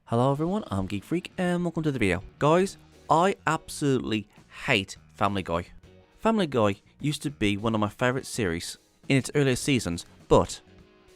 Hello everyone, I'm Geek Freak and welcome to the video. Guys, I absolutely hate Family Guy. Family Guy used to be one of my favourite series in its earlier seasons, but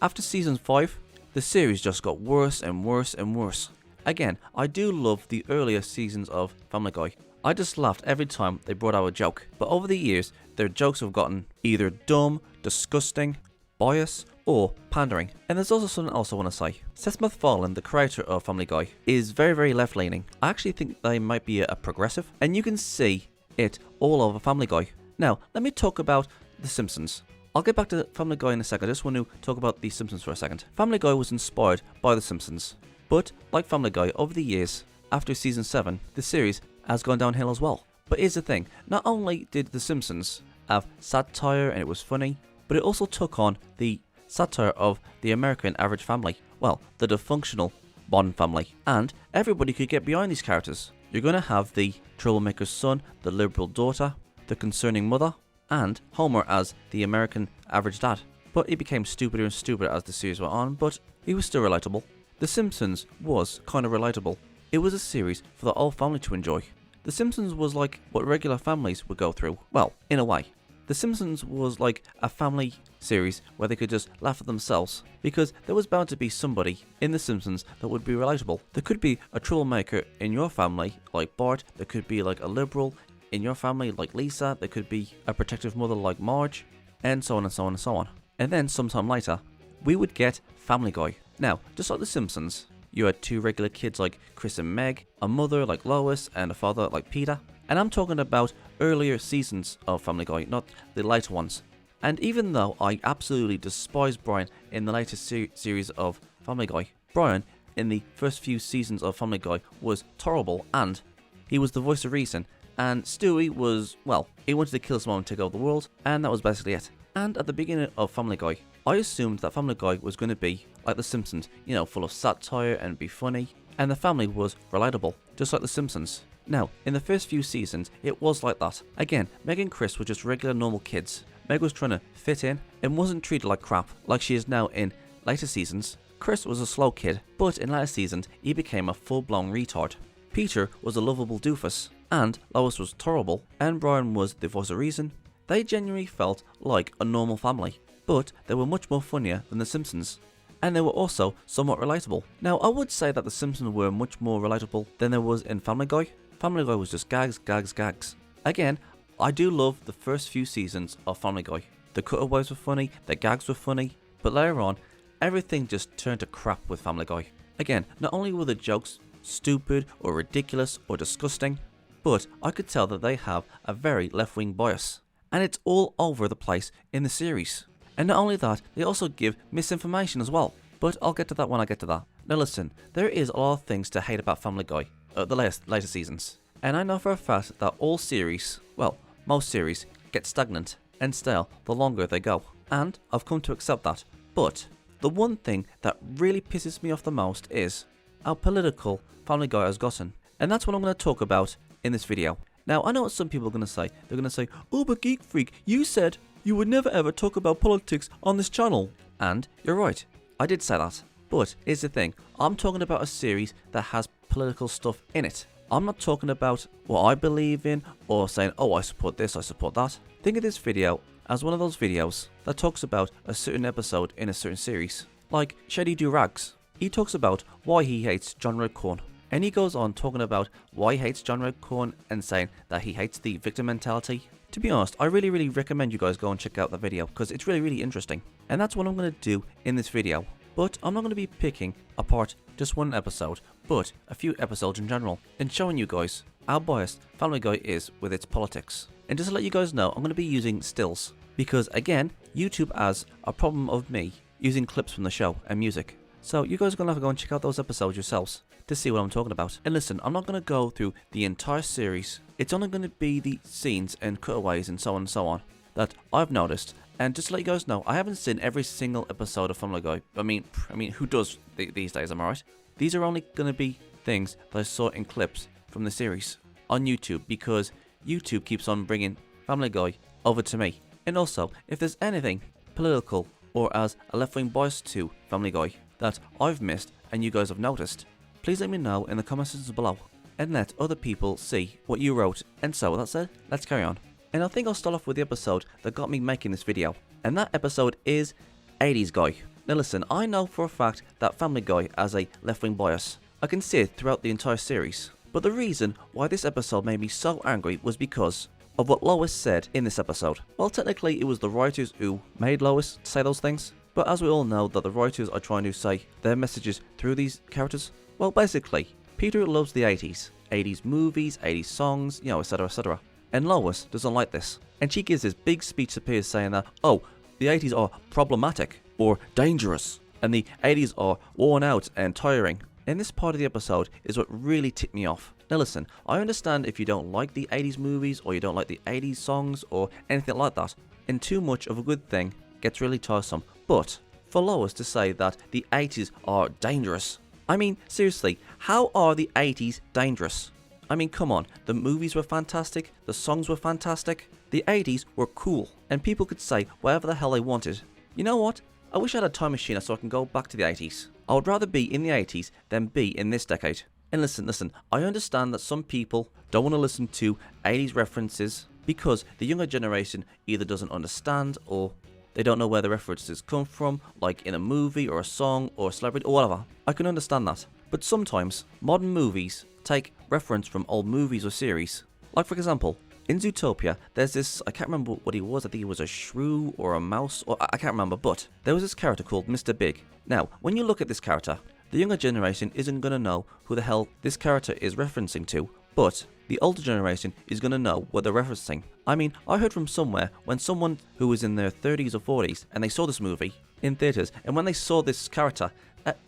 after season 5, the series just got worse and worse and worse. Again, I do love the earlier seasons of Family Guy. I just laughed every time they brought out a joke, but over the years, their jokes have gotten either dumb, disgusting, biased, or pandering. And there's also something else I want to say. Seth MacFarlane, the creator of Family Guy, is very left-leaning. I actually think they might be a progressive, and you can see it all over Family Guy. Now, let me talk about The Simpsons. I'll get back to Family Guy in a second. I just want to talk about The Simpsons for a second. Family Guy was inspired by The Simpsons, but like Family Guy, over the years, after season 7, the series has gone downhill as well. But here's the thing, not only did The Simpsons have satire and it was funny, but it also took on the satire of the American average family. Well, the dysfunctional Bond family. And everybody could get behind these characters. You're going to have the troublemaker's son, the liberal daughter, the concerning mother, and Homer as the American average dad. But he became stupider and stupider as the series went on, but he was still relatable. The Simpsons was kind of relatable. It was a series for the whole family to enjoy. The Simpsons was like what regular families would go through. Well, in a way. The Simpsons was like a family series where they could just laugh at themselves, because there was bound to be somebody in The Simpsons that would be relatable. There could be a troublemaker in your family like Bart, there could be like a liberal in your family like Lisa, there could be a protective mother like Marge, and so on and so on and so on. And then sometime later, we would get Family Guy. Now, just like The Simpsons, you had two regular kids like Chris and Meg, a mother like Lois, and a father like Peter. And I'm talking about earlier seasons of Family Guy, not the later ones. And even though I absolutely despise Brian in the latest series of Family Guy, Brian in the first few seasons of Family Guy was terrible, and he was the voice of reason. And Stewie was, well, he wanted to kill his mom and take over the world, and that was basically it. And at the beginning of Family Guy, I assumed that Family Guy was going to be like The Simpsons, you know, full of satire and be funny, and the family was relatable, just like The Simpsons. Now, in the first few seasons, it was like that. Again, Meg and Chris were just regular normal kids. Meg was trying to fit in and wasn't treated like crap, like she is now in later seasons. Chris was a slow kid, but in later seasons, he became a full-blown retard. Peter was a lovable doofus, and Lois was terrible, and Brian was the voice of reason. They genuinely felt like a normal family, but they were much more funnier than The Simpsons. And they were also somewhat relatable. Now, I would say that The Simpsons were much more relatable than there was in Family Guy. Family Guy was just gags, gags, gags. Again, I do love the first few seasons of Family Guy. The cutaways were funny, the gags were funny, but later on, everything just turned to crap with Family Guy. Again, not only were the jokes stupid or ridiculous or disgusting, but I could tell that they have a very left-wing bias. And it's all over the place in the series. And not only that, they also give misinformation as well. But I'll get to that when I get to that. Now listen, there is a lot of things to hate about Family Guy. The later seasons. And I know for a fact that all series, well, most series, get stagnant and stale the longer they go. And I've come to accept that. But the one thing that really pisses me off the most is how political Family Guy has gotten. And that's what I'm going to talk about in this video. Now, I know what some people are going to say. They're going to say, oh, but Geek Freak, you said you would never ever talk about politics on this channel. And you're right, I did say that. But here's the thing, I'm talking about a series that has political stuff in it. I'm not talking about what I believe in or saying, oh, I support this, I support that. Think of this video as one of those videos that talks about a certain episode in a certain series. Like Shady Do Rags. He talks about why he hates John Redcorn. And he goes on talking about why he hates John Redcorn and saying that he hates the victim mentality. To be honest, I really recommend you guys go and check out the video because it's really interesting. And that's what I'm going to do in this video. But I'm not going to be picking apart just one episode, but a few episodes in general, and showing you guys how biased Family Guy is with its politics. And just to let you guys know, I'm going to be using stills, because again, YouTube has a problem of me using clips from the show and music. So you guys are going to have to go and check out those episodes yourselves to see what I'm talking about. And listen, I'm not going to go through the entire series. It's only going to be the scenes and cutaways and so on that I've noticed And just to let you guys know, I haven't seen every single episode of Family Guy. I mean, who does these days, am I right? These are only going to be things that I saw in clips from the series on YouTube, because YouTube keeps on bringing Family Guy over to me. And also, if there's anything political or as a left-wing bias to Family Guy that I've missed and you guys have noticed, please let me know in the comment sections below, and let other people see what you wrote. And so with that said, let's carry on. And I think I'll start off with the episode that got me making this video, and that episode is 80s Guy. Now listen, I know for a fact that Family Guy has a left-wing bias. I can see it throughout the entire series. But the reason why this episode made me so angry was because of what Lois said in this episode. Well, technically it was the writers who made Lois say those things, but as we all know that the writers are trying to say their messages through these characters. Well, basically, Peter loves the 80s. 80s movies, 80s songs, you know, etc, etc. And Lois doesn't like this. And she gives this big speech to Piers saying that, oh, the 80s are problematic or dangerous, and the 80s are worn out and tiring. And this part of the episode is what really ticked me off. Now listen, I understand if you don't like the 80s movies or you don't like the 80s songs or anything like that, and too much of a good thing gets really tiresome. But for Lois to say that the 80s are dangerous, I mean, seriously, how are the 80s dangerous? I mean, come on, the movies were fantastic, the songs were fantastic, the 80s were cool, and people could say whatever the hell they wanted. You know what? I wish I had a time machine so I can go back to the 80s. I would rather be in the 80s than be in this decade. And listen, I understand that some people don't want to listen to 80s references because the younger generation either doesn't understand or they don't know where the references come from, like in a movie or a song or a celebrity or whatever. I can understand that. But sometimes, modern movies take reference from old movies or series. Like for example, in Zootopia, there's this, I can't remember what he was, I think he was a shrew or a mouse, or I can't remember, but there was this character called Mr. Big. Now, when you look at this character, the younger generation isn't going to know who the hell this character is referencing to, but the older generation is going to know what they're referencing. I mean, I heard from somewhere when someone who was in their 30s or 40s and they saw this movie in theaters, and when they saw this character,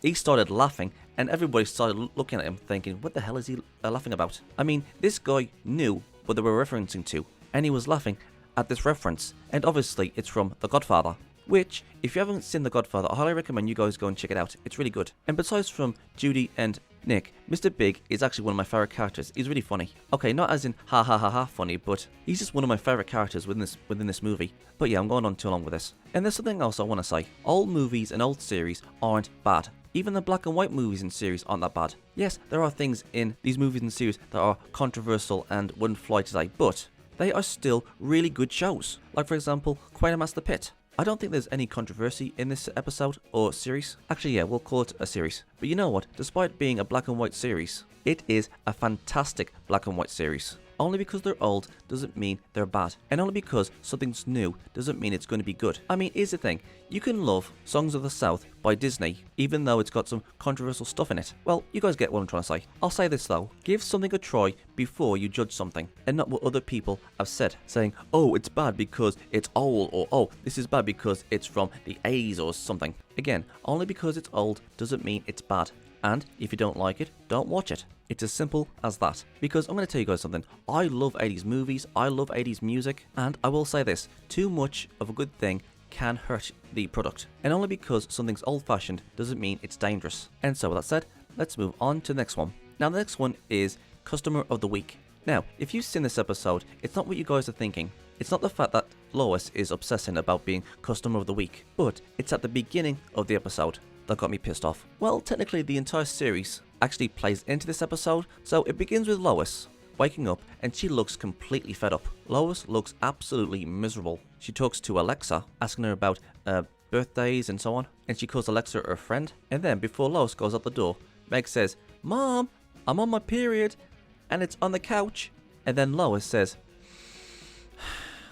he started laughing, and everybody started looking at him thinking, what the hell is he laughing about? I mean, this guy knew what they were referencing to, and he was laughing at this reference, and obviously it's from The Godfather, which, if you haven't seen The Godfather, I highly recommend you guys go and check it out. It's really good. And besides from Judy and Nick, Mr. Big is actually one of my favourite characters. He's really funny. Okay, not as in ha ha ha ha funny, but he's just one of my favourite characters within this movie. But yeah, I'm going on too long with this. And there's something else I want to say. Old movies and old series aren't bad. Even the black and white movies and series aren't that bad. Yes, there are things in these movies and series that are controversial and wouldn't fly today, but they are still really good shows. Like for example, Quatermass the Pit. I don't think there's any controversy in this episode or series. Actually, yeah, we'll call it a series. But you know what? Despite being a black and white series, it is a fantastic black and white series. Only because they're old doesn't mean they're bad. And only because something's new doesn't mean it's going to be good. I mean, here's the thing. You can love Songs of the South by Disney, even though it's got some controversial stuff in it. Well, you guys get what I'm trying to say. I'll say this though. Give something a try before you judge something, and not what other people have said, saying, oh, it's bad because it's old, or oh, this is bad because it's from the 80s or something. Again, only because it's old doesn't mean it's bad. And if you don't like it, don't watch it. It's as simple as that. Because I'm going to tell you guys something. I love 80s movies, I love 80s music, and I will say this, too much of a good thing can hurt the product. And only because something's old-fashioned doesn't mean it's dangerous. And so with that said, let's move on to the next one. Now the next one is Customer of the Week. Now, if you've seen this episode, it's not what you guys are thinking. It's not the fact that Lois is obsessing about being Customer of the Week, but it's at the beginning of the episode that got me pissed off. Well, technically the entire series actually plays into this episode, so it begins with Lois waking up and she looks completely fed up. Lois looks absolutely miserable. She talks to Alexa, asking her about birthdays and so on, and she calls Alexa her friend. And then before Lois goes out the door, Meg says, Mom, I'm on my period and it's on the couch. And then Lois says,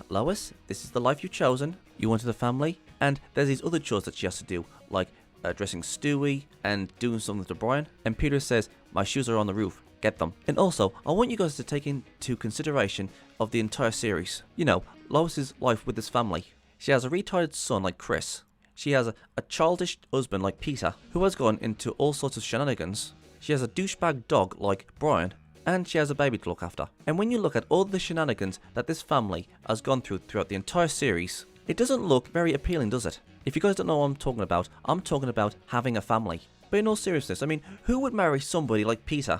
Lois, this is the life you've chosen. You wanted a family, and there's these other chores that she has to do, like dressing Stewie and doing something to Brian. And Peter says, my shoes are on the roof, get them. And also, I want you guys to take into consideration of the entire series. You know, Lois's life with this family. She has a retarded son like Chris. She has a childish husband like Peter, who has gone into all sorts of shenanigans. She has a douchebag dog like Brian, and she has a baby to look after. And when you look at all the shenanigans that this family has gone throughout the entire series, It doesn't look very appealing, does it? If you guys don't know what I'm talking about having a family. But in all seriousness, I mean, who would marry somebody like Peter?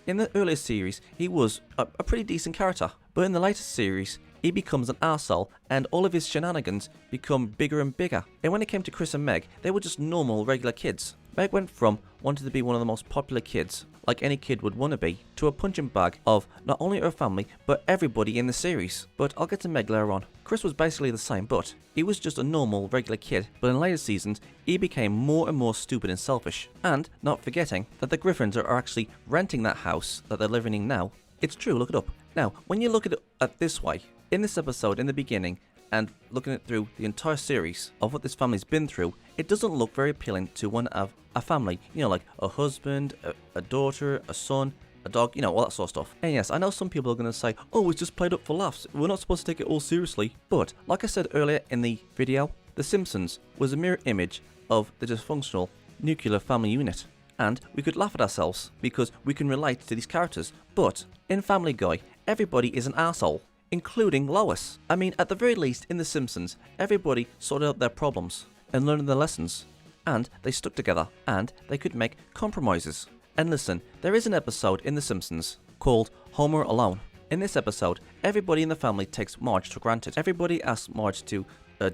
In the earlier series, he was a pretty decent character. But in the later series, he becomes an arsehole and all of his shenanigans become bigger and bigger. And when it came to Chris and Meg, they were just normal, regular kids. Meg went from wanting to be one of the most popular kids, like any kid would want to be, to a punching bag of not only her family, but everybody in the series. But I'll get to Meg later on. Chris was basically the same, but he was just a normal, regular kid. But in later seasons, he became more and more stupid and selfish. And not forgetting that the Griffins are actually renting that house that they're living in now. It's true, look it up. Now, when you look at it this way, in this episode, in the beginning, and looking at through the entire series of what this family's been through, it doesn't look very appealing to one of a family. You know, like a husband, a daughter, a son, a dog, you know, all that sort of stuff. And yes, I know some people are going to say, oh, it's just played up for laughs. We're not supposed to take it all seriously. But, like I said earlier in the video, The Simpsons was a mirror image of the dysfunctional nuclear family unit. And we could laugh at ourselves because we can relate to these characters. But, in Family Guy, everybody is an arsehole, including Lois. I mean, at the very least, in The Simpsons, everybody sorted out their problems and learned their lessons. And they stuck together, and they could make compromises. And listen, there is an episode in The Simpsons called Homer Alone. In this episode, everybody in the family takes Marge for granted. Everybody asks Marge to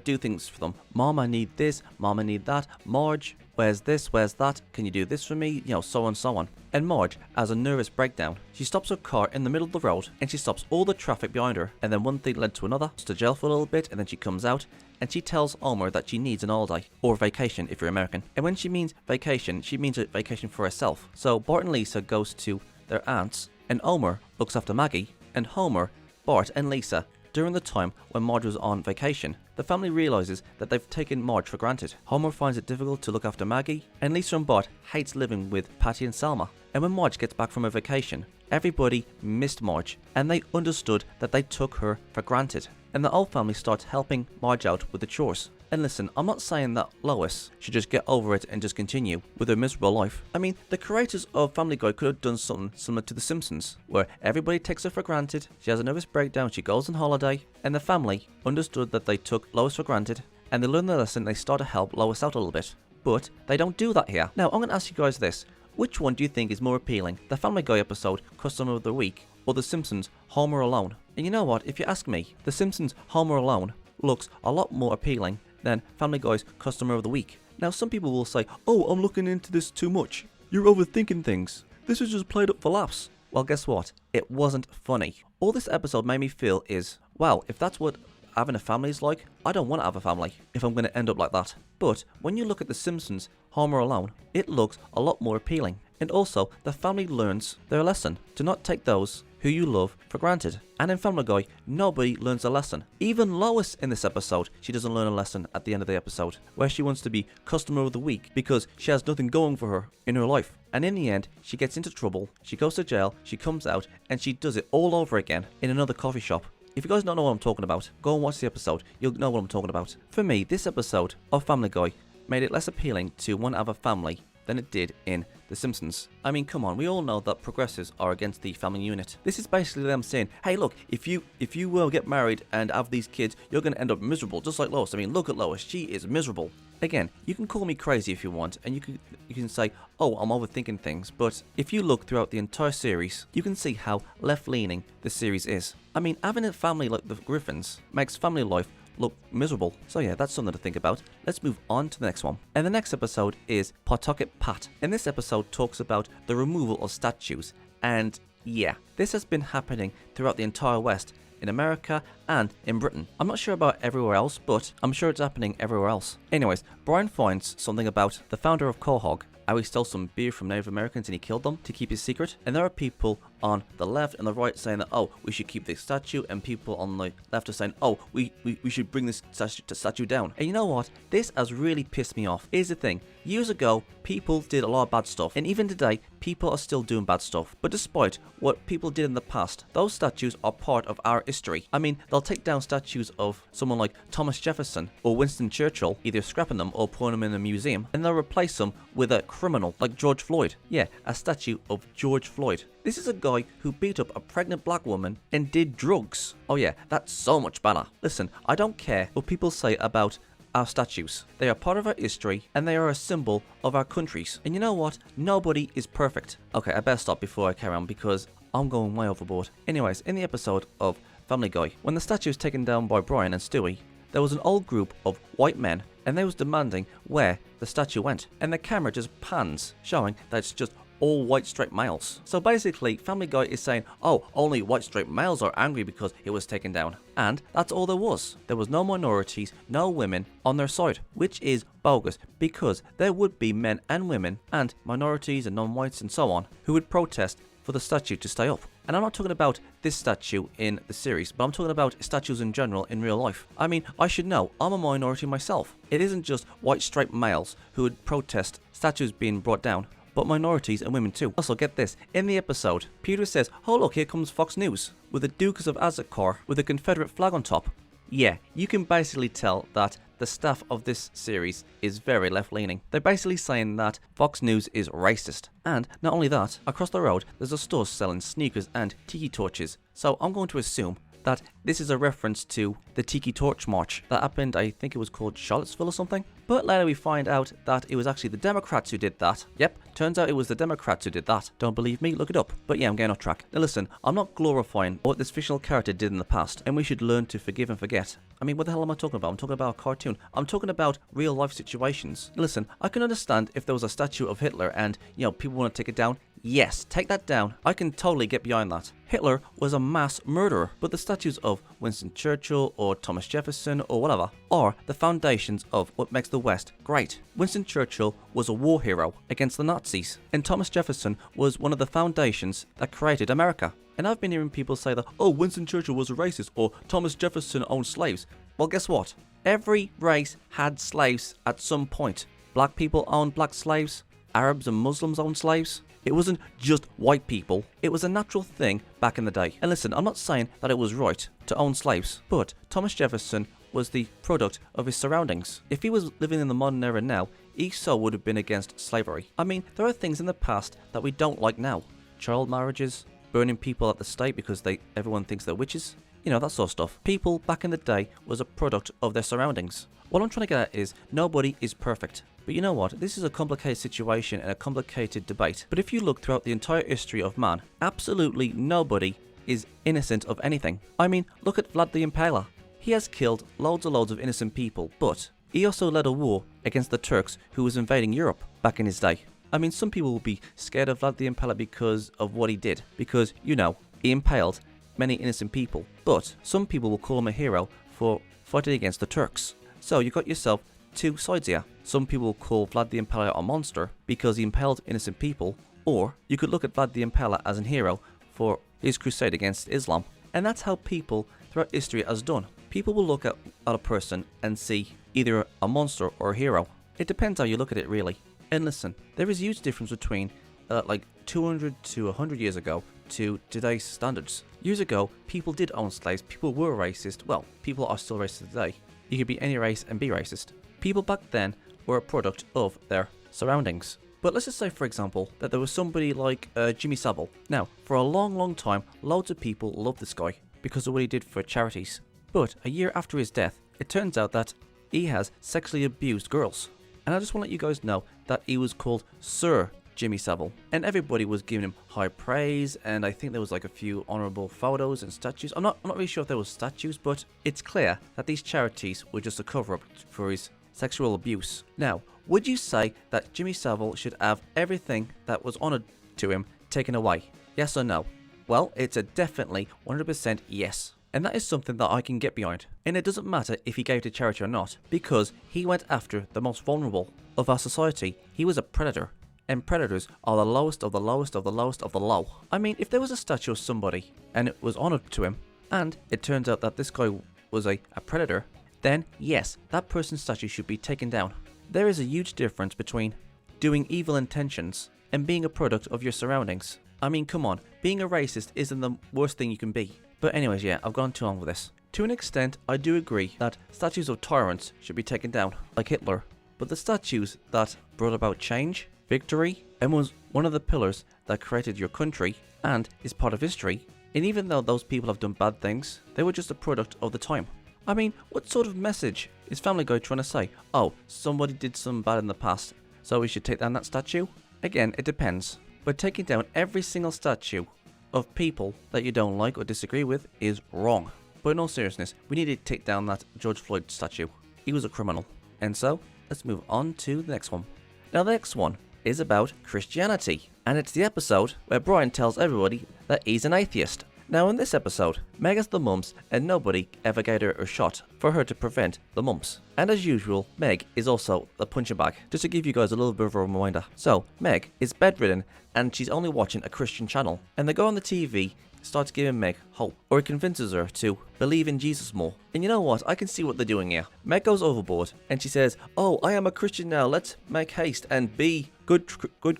do things for them. Mom, I need this. Mom, I need that. Marge, where's this? Where's that? Can you do this for me? You know, so on and so on. And Marge has a nervous breakdown. She stops her car in the middle of the road and she stops all the traffic behind her. And then one thing led to another. She's to jail for a little bit and then she comes out and she tells Homer that she needs an holiday, or vacation if you're American. And when she means vacation, she means a vacation for herself. So Bart and Lisa goes to their aunts and Homer looks after Maggie, and Homer, Bart and Lisa during the time when Marge was on vacation. The family realizes that they've taken Marge for granted. Homer finds it difficult to look after Maggie, and Lisa and Bart hates living with Patty and Selma. And when Marge gets back from her vacation, everybody missed Marge, and they understood that they took her for granted. And the whole family starts helping Marge out with the chores. And listen, I'm not saying that Lois should just get over it and just continue with her miserable life. I mean, the creators of Family Guy could have done something similar to The Simpsons, where everybody takes her for granted, she has a nervous breakdown, she goes on holiday, and the family understood that they took Lois for granted, and they learned their lesson, they start to help Lois out a little bit. But they don't do that here. Now, I'm going to ask you guys this. Which one do you think is more appealing? The Family Guy episode, Customer of the Week, or The Simpsons, Homer Alone? And you know what, if you ask me, The Simpsons, Homer Alone looks a lot more appealing than Family Guy's Customer of the Week. Now, some people will say, oh, I'm looking into this too much. You're overthinking things. This is just played up for laughs. Well, guess what? It wasn't funny. All this episode made me feel is, wow, if that's what having a family is like, I don't want to have a family if I'm going to end up like that. But when you look at The Simpsons, Homer Alone, it looks a lot more appealing. And also, the family learns their lesson to not take those who you love for granted. And in Family Guy, nobody learns a lesson. Even Lois in this episode, she doesn't learn a lesson at the end of the episode, where she wants to be Customer of the Week because she has nothing going for her in her life. And in the end, she gets into trouble, she goes to jail, she comes out, and she does it all over again in another coffee shop. If you guys don't know what I'm talking about, go and watch the episode, you'll know what I'm talking about. For me, this episode of Family Guy made it less appealing to want to have a family than it did in The Simpsons. I mean, come on, we all know that progressives are against the family unit. This is basically them saying, hey look, if you get married and have these kids, you're going to end up miserable, just like Lois. I mean, look at Lois, she is miserable. Again, you can call me crazy if you want, and you can say, oh, I'm overthinking things, but if you look throughout the entire series, you can see how left-leaning the series is. I mean, having a family like the Griffins makes family life look miserable. So yeah, that's something to think about. Let's move on to the next one. And the next episode is Pawtucket Pat. And this episode talks about the removal of statues. And yeah, this has been happening throughout the entire West, in America and in Britain. I'm not sure about everywhere else, but I'm sure it's happening everywhere else. Anyways, Brian finds something about the founder of Quahog, how he stole some beer from Native Americans and he killed them to keep his secret. And there are people on the left and the right saying that, oh, we should keep this statue, and people on the left are saying, oh, we should bring this statue down. And you know what? This has really pissed me off. Here's the thing. Years ago, people did a lot of bad stuff, and even today, people are still doing bad stuff. But despite what people did in the past, those statues are part of our history. I mean, they'll take down statues of someone like Thomas Jefferson or Winston Churchill, either scrapping them or putting them in a museum, and they'll replace them with a criminal like George Floyd. Yeah, a statue of George Floyd. This is a guy who beat up a pregnant black woman and did drugs. Oh yeah, that's so much better. Listen, I don't care what people say about our statues. They are part of our history and they are a symbol of our countries. And you know what? Nobody is perfect. Okay, I better stop before I carry on because I'm going way overboard. Anyways, in the episode of Family Guy, when the statue was taken down by Brian and Stewie, there was an old group of white men and they was demanding where the statue went. And the camera just pans, showing that it's just all white straight males. So basically, Family Guy is saying, oh, only white straight males are angry because it was taken down. And that's all there was. There was no minorities, no women on their side, which is bogus because there would be men and women and minorities and non-whites and so on who would protest for the statue to stay up. And I'm not talking about this statue in the series, but I'm talking about statues in general in real life. I mean, I should know, I'm a minority myself. It isn't just white straight males who would protest statues being brought down, but minorities and women too. Also, get this, in the episode, Peter says, oh look, here comes Fox News, with the Dukes of Hazzard car with a Confederate flag on top. Yeah, you can basically tell that the staff of this series is very left-leaning. They're basically saying that Fox News is racist. And not only that, across the road, there's a store selling sneakers and tiki torches. So I'm going to assume that this is a reference to the Tiki Torch March that happened, I think it was called Charlottesville or something. But later we find out that it was actually the Democrats who did that. Yep, turns out it was the Democrats who did that. Don't believe me? Look it up. But yeah, I'm getting off track. Now listen, I'm not glorifying what this fictional character did in the past, and we should learn to forgive and forget. I mean, what the hell am I talking about? I'm talking about a cartoon. I'm talking about real life situations. Listen, I can understand if there was a statue of Hitler and, you know, people want to take it down. Yes, take that down. I can totally get behind that. Hitler was a mass murderer, but the statues of Winston Churchill or Thomas Jefferson or whatever are the foundations of what makes the West great. Winston Churchill was a war hero against the Nazis, and Thomas Jefferson was one of the foundations that created America. And I've been hearing people say that, oh, Winston Churchill was a racist or Thomas Jefferson owned slaves. Well, guess what? Every race had slaves at some point. Black people owned black slaves. Arabs and Muslims owned slaves. It wasn't just white people. It was a natural thing back in the day. And listen, I'm not saying that it was right to own slaves, but Thomas Jefferson was the product of his surroundings. If he was living in the modern era now, he so would have been against slavery. I mean, there are things in the past that we don't like now. Child marriages, burning people at the stake because everyone thinks they're witches. You know, that sort of stuff. People back in the day was a product of their surroundings. What I'm trying to get at is, nobody is perfect. But you know what, this is a complicated situation and a complicated debate. But if you look throughout the entire history of man, absolutely nobody is innocent of anything. I mean, look at Vlad the Impaler. He has killed loads and loads of innocent people, but he also led a war against the Turks who was invading Europe back in his day. I mean, some people will be scared of Vlad the Impaler because of what he did, because, you know, he impaled many innocent people. But some people will call him a hero for fighting against the Turks. So you got yourself two sides here. Some people will call Vlad the Impaler a monster because he impaled innocent people, or you could look at Vlad the Impaler as a hero for his crusade against Islam. And that's how people throughout history has done. People will look at a person and see either a monster or a hero. It depends how you look at it, really. And listen, there is a huge difference between like 200 to 100 years ago to today's standards. Years ago, people did own slaves, people were racist. Well, people are still racist today. You could be any race and be racist. People back then were a product of their surroundings. But let's just say, for example, that there was somebody like Jimmy Savile. Now, for a long time, loads of people loved this guy because of what he did for charities. But a year after his death, it turns out that he has sexually abused girls. And I just want to let you guys know that he was called Sir Jimmy Savile. And everybody was giving him high praise, and I think there was like a few honourable photos and statues. I'm not really sure if there was statues, but it's clear that these charities were just a cover-up for his sexual abuse. Now, would you say that Jimmy Savile should have everything that was honoured to him taken away? Yes or no? Well, it's a definitely 100% yes. And that is something that I can get behind. And it doesn't matter if he gave to charity or not, because he went after the most vulnerable of our society. He was a predator. And predators are the lowest of the lowest of the lowest of the low. I mean, if there was a statue of somebody and it was honoured to him, and it turns out that this guy was a predator, then yes, that person's statue should be taken down. There is a huge difference between doing evil intentions and being a product of your surroundings. I mean, come on, being a racist isn't the worst thing you can be. But anyways, yeah, I've gone too long with this. To an extent, I do agree that statues of tyrants should be taken down, like Hitler. But the statues that brought about change, victory, and was one of the pillars that created your country and is part of history. And even though those people have done bad things, they were just a product of the time. I mean, what sort of message is Family Guy trying to say? Oh, somebody did some bad in the past, so we should take down that statue? Again, it depends. But taking down every single statue of people that you don't like or disagree with is wrong. But in all seriousness, we need to take down that George Floyd statue. He was a criminal. And so, let's move on to the next one. Now the next one is about Christianity. And it's the episode where Brian tells everybody that he's an atheist. Now in this episode, Meg has the mumps and nobody ever gave her a shot for her to prevent the mumps. And as usual, Meg is also a punching bag, just to give you guys a little bit of a reminder. So, Meg is bedridden and she's only watching a Christian channel. And they go on the TV, starts giving Meg hope, or he convinces her to believe in Jesus more. And you know what, I can see what they're doing here. Meg goes overboard and she says, oh, I am a Christian now, let's make haste and be good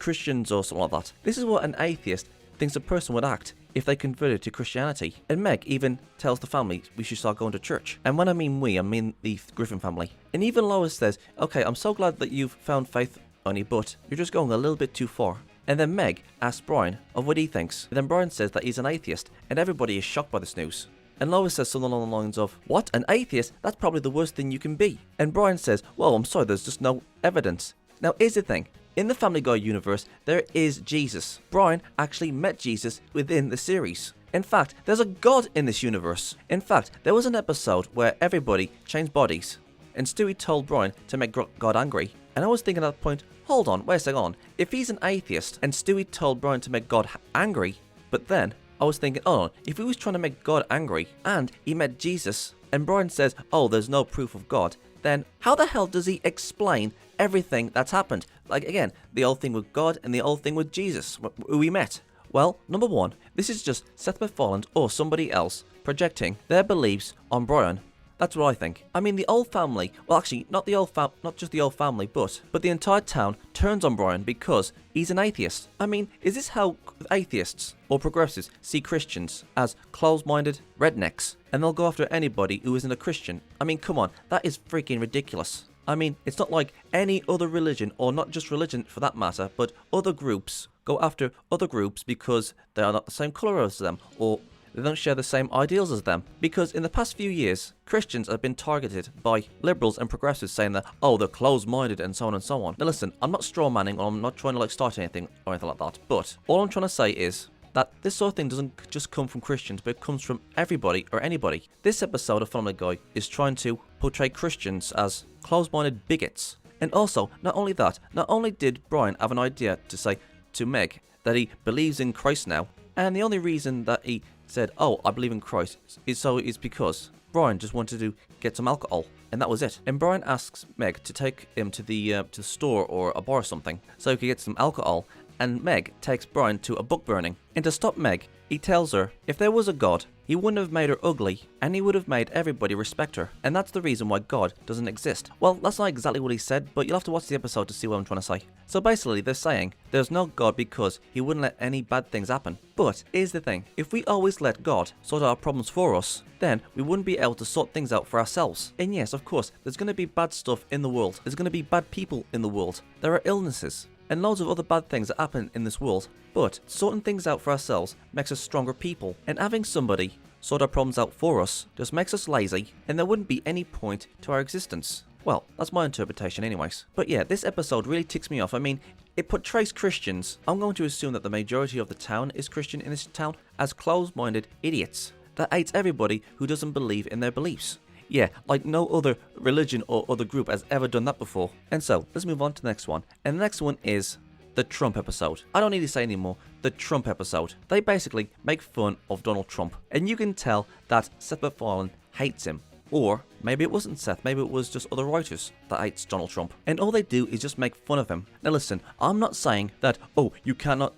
Christians or something like that. This is what an atheist thinks a person would act if they converted to Christianity. And Meg even tells the family we should start going to church. And when I mean we, I mean the Griffin family. And even Lois says, okay, I'm so glad that you've found faith, honey, but you're just going a little bit too far. And then Meg asks Brian of what he thinks. And then Brian says that he's an atheist, and everybody is shocked by this news. And Lois says something along the lines of, what, an atheist? That's probably the worst thing you can be. And Brian says, well, I'm sorry, there's just no evidence. Now, here's the thing. In the Family Guy universe, there is Jesus. Brian actually met Jesus within the series. In fact, there's a God in this universe. In fact, there was an episode where everybody changed bodies, and Stewie told Brian to make God angry. And I was thinking at that point, hold on, wait a second. If he's an atheist, and Stewie told Brian to make God angry, but then I was thinking, oh, if he was trying to make God angry, and he met Jesus, and Brian says, oh, there's no proof of God, then how the hell does he explain everything that's happened? Like, again, the old thing with God and the old thing with Jesus, who we met. Well, number one, this is just Seth MacFarlane or somebody else projecting their beliefs on Brian. That's what I think. I mean, the old family, well, actually, not just the old family, but the entire town turns on Brian because he's an atheist. I mean, is this how atheists or progressives see Christians? As closed-minded rednecks? And they'll go after anybody who isn't a Christian? I mean, come on, that is freaking ridiculous. I mean, it's not like any other religion, or not just religion for that matter, but other groups go after other groups because they are not the same colour as them, or they don't share the same ideals as them. Because in the past few years, Christians have been targeted by liberals and progressives saying that, oh, they're closed-minded and so on and so on. Now listen, I'm not strawmanning, or I'm not trying to start anything or anything like that, but all I'm trying to say is that this sort of thing doesn't just come from Christians, but it comes from everybody or anybody. This episode of Family Guy is trying to portray Christians as closed-minded bigots. And also, not only that, not only did Brian have an idea to say to Meg that he believes in Christ now, and the only reason that he said, oh, I believe in Christ, is because Brian just wanted to get some alcohol, and that was it. And Brian asks Meg to take him to the store or a bar or something, so he could get some alcohol, and Meg takes Brian to a book burning. And to stop Meg, he tells her if there was a God, he wouldn't have made her ugly, and he would have made everybody respect her. And that's the reason why God doesn't exist. Well, that's not exactly what he said, but you'll have to watch the episode to see what I'm trying to say. So basically, they're saying there's no God because he wouldn't let any bad things happen. But here's the thing, if we always let God sort out our problems for us, then we wouldn't be able to sort things out for ourselves. And yes, of course, there's going to be bad stuff in the world. There's going to be bad people in the world. There are illnesses and loads of other bad things that happen in this world. But sorting things out for ourselves makes us stronger people. And having somebody sort our problems out for us just makes us lazy, and there wouldn't be any point to our existence. Well, that's my interpretation anyways. But yeah, this episode really ticks me off. I mean, it portrays Christians, I'm going to assume that the majority of the town is Christian in this town, as closed-minded idiots that hates everybody who doesn't believe in their beliefs. Yeah, like no other religion or other group has ever done that before. And so, let's move on to the next one. And the next one is the Trump episode. I don't need to say anymore, the Trump episode. They basically make fun of Donald Trump. And you can tell that Seth MacFarlane hates him. Or maybe it wasn't Seth, maybe it was just other writers that hates Donald Trump. And all they do is just make fun of him. Now listen, I'm not saying that, oh, you cannot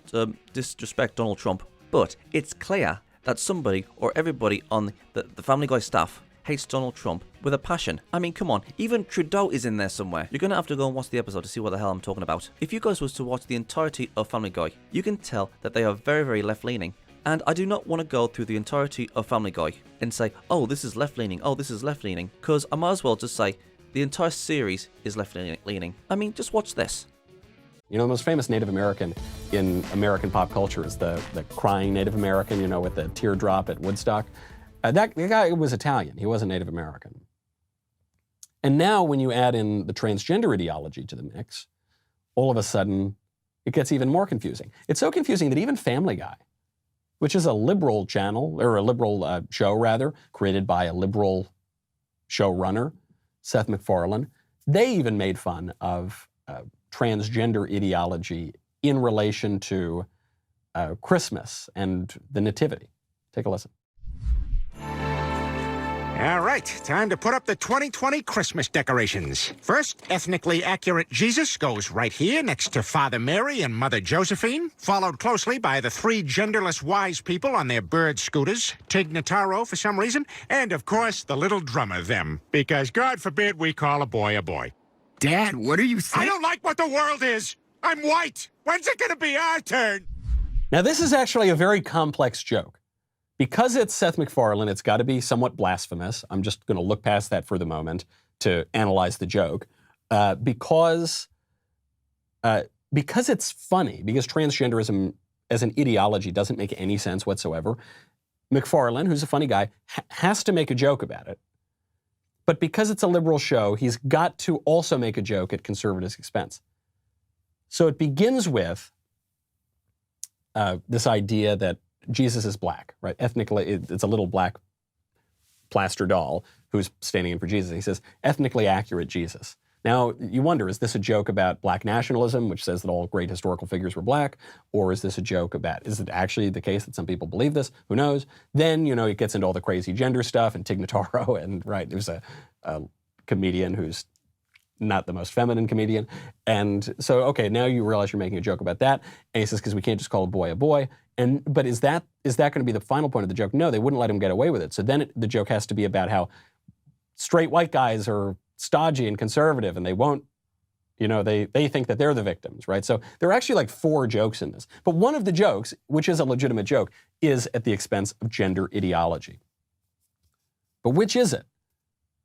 disrespect Donald Trump. But it's clear that somebody or everybody on the Family Guy staff hates Donald Trump with a passion. I mean, come on, even Trudeau is in there somewhere. You're gonna have to go and watch the episode to see what the hell I'm talking about. If you guys was to watch the entirety of Family Guy, you can tell that they are very, very left-leaning. And I do not want to go through the entirety of Family Guy and say, oh, this is left-leaning, oh, this is left-leaning, because I might as well just say the entire series is left-leaning. I mean, just watch this. You know, the most famous Native American in American pop culture is the crying Native American, you know, with the teardrop at Woodstock. That guy was Italian. He wasn't Native American. And now when you add in the transgender ideology to the mix, all of a sudden it gets even more confusing. It's so confusing that even Family Guy, which is a liberal channel, or a liberal show rather, created by a liberal showrunner, Seth MacFarlane, they even made fun of transgender ideology in relation to Christmas and the Nativity. Take a listen. All right, time to put up the 2020 Christmas decorations. First, ethnically accurate Jesus goes right here next to Father Mary and Mother Josephine, followed closely by the three genderless wise people on their bird scooters, Tig Notaro for some reason, and of course the little drummer them, because God forbid we call a boy a boy. Dad, what are you saying? I don't like what the world is. I'm white. When's it gonna be our turn? Now this is actually a very complex joke. Because it's Seth MacFarlane, it's got to be somewhat blasphemous. I'm just going to look past that for the moment to analyze the joke. Because it's funny, because transgenderism as an ideology doesn't make any sense whatsoever, MacFarlane, who's a funny guy, has to make a joke about it. But because it's a liberal show, he's got to also make a joke at conservatives' expense. So it begins with this idea that Jesus is black, right? Ethnically, it's a little black plaster doll who's standing in for Jesus. He says, ethnically accurate Jesus. Now, you wonder, is this a joke about black nationalism, which says that all great historical figures were black? Or is this a joke about, is it actually the case that some people believe this? Who knows? Then, you know, it gets into all the crazy gender stuff and Tig Notaro, and right, there's a comedian who's not the most feminine comedian. And so, okay, now you realize you're making a joke about that. And he says, because we can't just call a boy a boy. But is that going to be the final point of the joke? No, they wouldn't let him get away with it. So then the joke has to be about how straight white guys are stodgy and conservative, and they won't, you know, they think that they're the victims, right? So there are actually like 4 jokes in this. But one of the jokes, which is a legitimate joke, is at the expense of gender ideology. But which is it?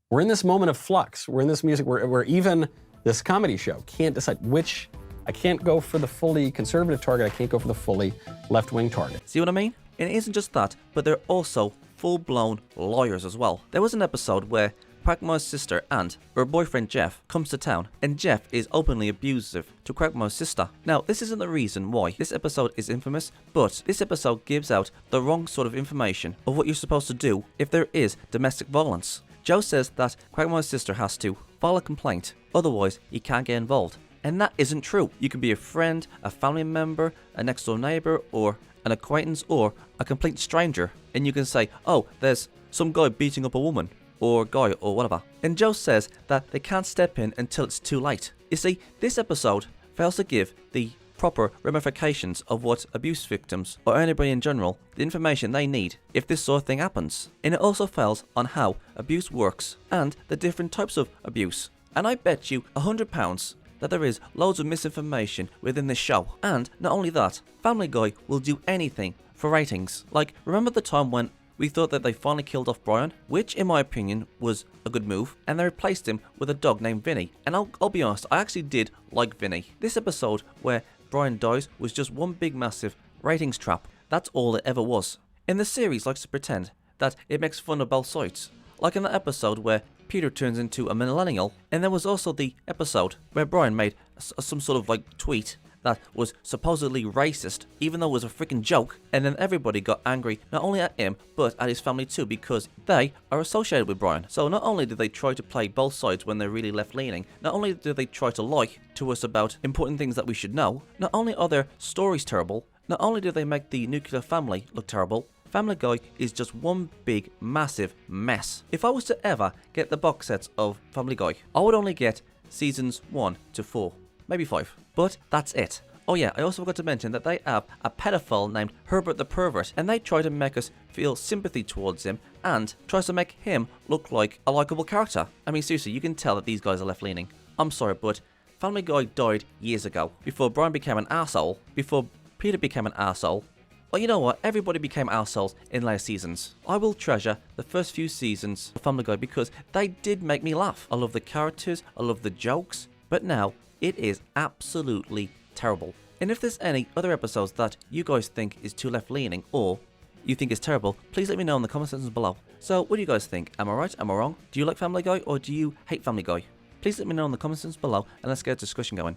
We're in this moment of flux. We're in this music where even this comedy show can't decide which. I can't go for the fully conservative target. I can't go for the fully left-wing target. See what I mean? And it isn't just that, but they're also full-blown lawyers as well. There was an episode where Quagmire's sister and her boyfriend Jeff comes to town, and Jeff is openly abusive to Quagmire's sister. Now, this isn't the reason why this episode is infamous, but this episode gives out the wrong sort of information of what you're supposed to do if there is domestic violence. Joe says that Quagmire's sister has to file a complaint, otherwise he can't get involved. And that isn't true. You can be a friend, a family member, a next door neighbor, or an acquaintance, or a complete stranger, and you can say, oh, there's some guy beating up a woman, or guy, or whatever. And Joe says that they can't step in until it's too late. You see, this episode fails to give the proper ramifications of what abuse victims, or anybody in general, the information they need if this sort of thing happens. And it also fails on how abuse works, and the different types of abuse. And I bet you £100 that there is loads of misinformation within this show. And not only that, Family Guy will do anything for ratings. Like, remember the time when we thought that they finally killed off Brian, which in my opinion was a good move, and they replaced him with a dog named Vinny. And I'll be honest, I actually did like Vinny. This episode where Brian dies was just one big massive ratings trap. That's all it ever was. And the series likes to pretend that it makes fun of both sides. Like in the episode where Peter turns into a millennial, and there was also the episode where Brian made some sort of like tweet that was supposedly racist, even though it was a freaking joke, and then everybody got angry not only at him, but at his family too, because they are associated with Brian. So not only did they try to play both sides when they're really left-leaning, not only do they try to lie to us about important things that we should know, not only are their stories terrible, not only do they make the nuclear family look terrible, Family Guy is just one big, massive mess. If I was to ever get the box sets of Family Guy, I would only get seasons 1 to 4, maybe 5. But that's it. Oh yeah, I also forgot to mention that they have a pedophile named Herbert the Pervert, and they try to make us feel sympathy towards him, and tries to make him look like a likable character. I mean, seriously, you can tell that these guys are left-leaning. I'm sorry, but Family Guy died years ago, before Brian became an arsehole, before Peter became an arsehole. Well, you know what? Everybody became arseholes in later seasons. I will treasure the first few seasons of Family Guy because they did make me laugh. I love the characters, I love the jokes, but now it is absolutely terrible. And if there's any other episodes that you guys think is too left-leaning or you think is terrible, please let me know in the comment sections below. So what do you guys think? Am I right? Am I wrong? Do you like Family Guy or do you hate Family Guy? Please let me know in the comment sections below and let's get a discussion going.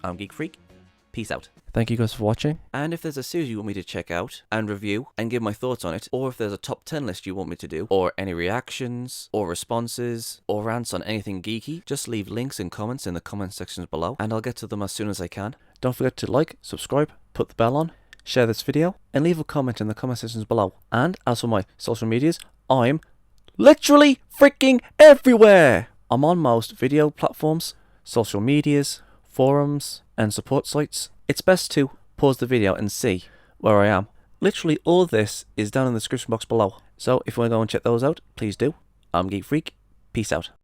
I'm Geek Freak. Peace out. Thank you guys for watching. And if there's a series you want me to check out and review and give my thoughts on it, or if there's a top 10 list you want me to do, or any reactions, or responses, or rants on anything geeky, just leave links and comments in the comment sections below, and I'll get to them as soon as I can. Don't forget to like, subscribe, put the bell on, share this video, and leave a comment in the comment sections below. And as for my social medias, I'm literally freaking everywhere! I'm on most video platforms, social medias, forums, and support sites. It's best to pause the video and see where I am. Literally all this is down in the description box below. So if you want to go and check those out, please do. I'm Geek Freak. Peace out.